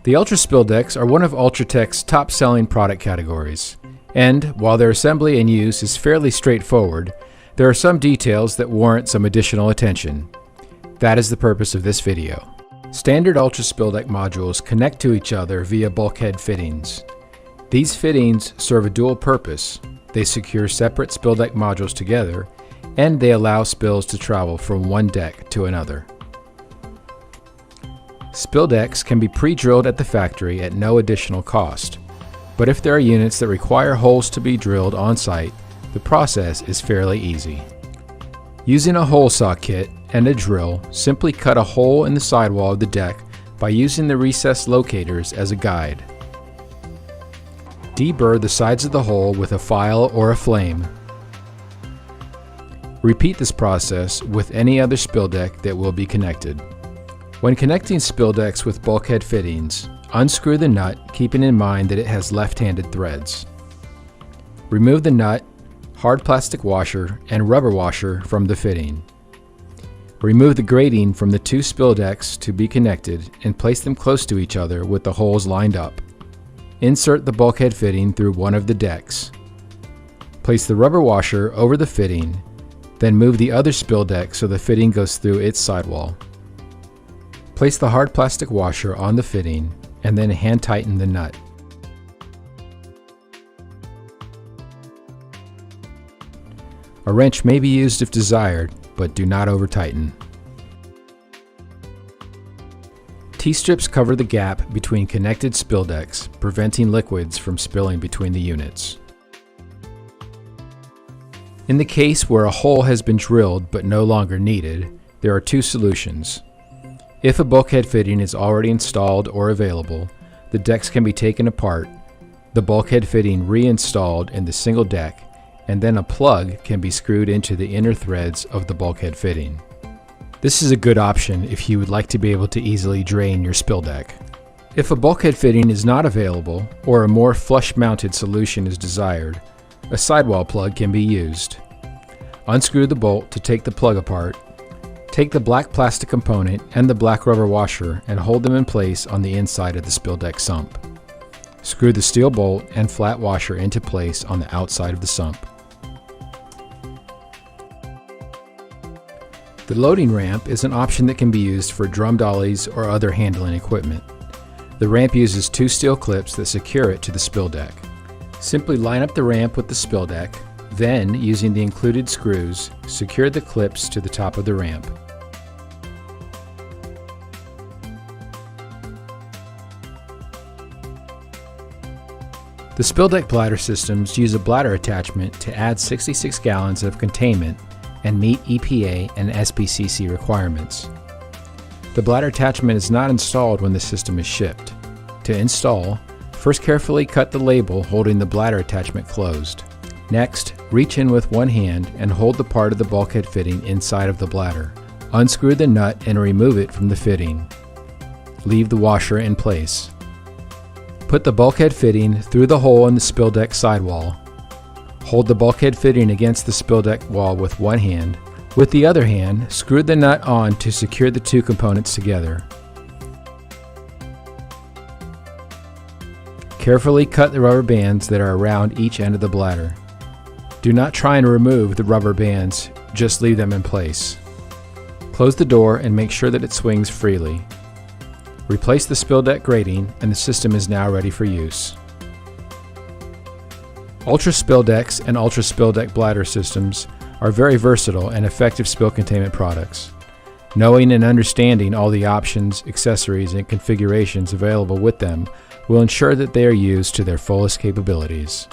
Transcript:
The Ultra Spill Decks are one of Ultratech's top-selling product categories, and while their assembly and use is fairly straightforward, there are some details that warrant some additional attention. That is the purpose of this video. Standard Ultra Spill Deck modules connect to each other via bulkhead fittings. These fittings serve a dual purpose. They secure separate spill deck modules together, and they allow spills to travel from one deck to another. Spill decks can be pre-drilled at the factory at no additional cost, but if there are units that require holes to be drilled on site, the process is fairly easy. Using a hole saw kit and a drill, simply cut a hole in the sidewall of the deck by using the recessed locators as a guide. Deburr the sides of the hole with a file or a flame. Repeat this process with any other spill deck that will be connected. When connecting spill decks with bulkhead fittings, unscrew the nut, keeping in mind that it has left-handed threads. Remove the nut, hard plastic washer, and rubber washer from the fitting. Remove the grating from the two spill decks to be connected and place them close to each other with the holes lined up. Insert the bulkhead fitting through one of the decks. Place the rubber washer over the fitting, then move the other spill deck so the fitting goes through its sidewall. Place the hard plastic washer on the fitting and then hand tighten the nut. A wrench may be used if desired, but do not over-tighten. T-strips cover the gap between connected spill decks, preventing liquids from spilling between the units. In the case where a hole has been drilled but no longer needed, there are two solutions. If a bulkhead fitting is already installed or available, the decks can be taken apart, the bulkhead fitting reinstalled in the single deck, and then a plug can be screwed into the inner threads of the bulkhead fitting. This is a good option if you would like to be able to easily drain your spill deck. If a bulkhead fitting is not available, or a more flush-mounted solution is desired, a sidewall plug can be used. Unscrew the bolt to take the plug apart. Take the black plastic component and the black rubber washer and hold them in place on the inside of the spill deck sump. Screw the steel bolt and flat washer into place on the outside of the sump. The loading ramp is an option that can be used for drum dollies or other handling equipment. The ramp uses two steel clips that secure it to the spill deck. Simply line up the ramp with the spill deck, then, using the included screws, secure the clips to the top of the ramp. The spill deck bladder systems use a bladder attachment to add 66 gallons of containment and meet EPA and SBCC requirements. The bladder attachment is not installed when the system is shipped. To install, first carefully cut the label holding the bladder attachment closed. Next, reach in with one hand and hold the part of the bulkhead fitting inside of the bladder. Unscrew the nut and remove it from the fitting. Leave the washer in place. Put the bulkhead fitting through the hole in the spill deck sidewall. Hold the bulkhead fitting against the spill deck wall with one hand. With the other hand, screw the nut on to secure the two components together. Carefully cut the rubber bands that are around each end of the bladder. Do not try and remove the rubber bands, just leave them in place. Close the door and make sure that it swings freely. Replace the spill deck grating and the system is now ready for use. Ultra Spill Decks and Ultra Spill Deck bladder systems are very versatile and effective spill containment products. Knowing and understanding all the options, accessories, and configurations available with them will ensure that they are used to their fullest capabilities.